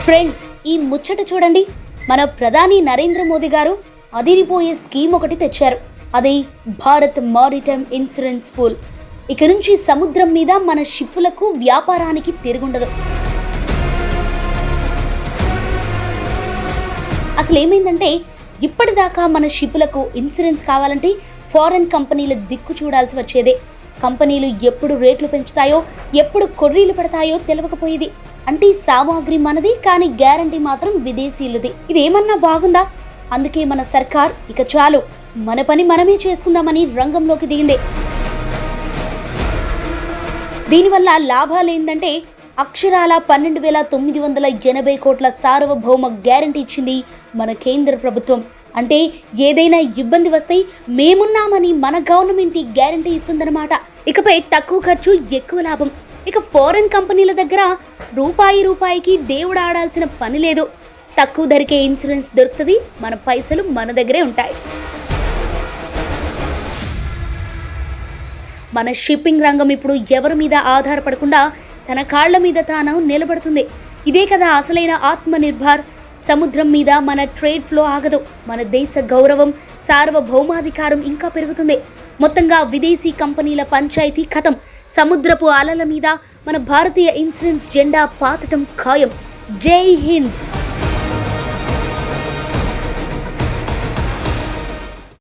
Friends, ఈ ముచ్చట చూడండి. మన ప్రధాని నరేంద్ర మోదీ గారు అదిరిపోయే స్కీమ్ ఒకటి తెచ్చారు. అది భారత్ మారిటైమ్ ఇన్సూరెన్స్ పూల్. ఇక నుంచి సముద్రం మీద మన షిప్పులకు వ్యాపారానికి తిరుగుండదు. అసలు ఏమైందంటే, ఇప్పటిదాకా మన షిప్పులకు ఇన్సూరెన్స్ కావాలంటే ఫారెన్ కంపెనీల దిక్కు చూడాల్సి వచ్చేదే. కంపెనీలు ఎప్పుడు రేట్లు పెంచుతాయో, ఎప్పుడు కొర్రీలు పడతాయో తెలియకపోయేది. అంటే సామాగ్రి మనది, కానీ గ్యారంటీ మాత్రం విదేశీయులది. ఇదేమన్నా బాగుందా? అందుకే మన సర్కార్ ఇక చాలు, మన పని మనమే చేసుకుందామని రంగంలోకి దిగింది. దీనివల్ల లాభాలు ఏంటంటే, అక్షరాల 12,980 కోట్ల సార్వభౌమ గ్యారంటీ ఇచ్చింది మన కేంద్ర ప్రభుత్వం. అంటే ఏదైనా ఇబ్బంది వస్తే మేమున్నామని మన గవర్నమెంట్ గ్యారంటీ ఇస్తుందన్నమాట. ఇకపై తక్కువ ఖర్చు, ఎక్కువ లాభం. ఇక ఫారెన్ కంపెనీల దగ్గర రూపాయికి దేవుడు ఆడాల్సిన పని లేదు. తక్కువ ధరకే ఇన్సూరెన్స్ దొరుకుతుంది, మన పైసలు మన దగ్గరే ఉంటాయి. మన షిప్పింగ్ రంగం ఇప్పుడు ఎవరి మీద ఆధారపడకుండా తన కాళ్ల మీద తాను నిలబడుతుంది. ఇదే కదా అసలైన ఆత్మనిర్భర్. సముద్రం మీద మన ట్రేడ్ ఫ్లో ఆగదు. మన దేశ గౌరవం, సార్వభౌమాధికారం ఇంకా పెరుగుతుంది. మొత్తంగా విదేశీ కంపెనీల పంచాయతీ ఖతం. సముద్రపు అలల మీద మన భారతీయ ఇన్సూరెన్స్ జెండా పాతటం ఖాయం. జై హింద్.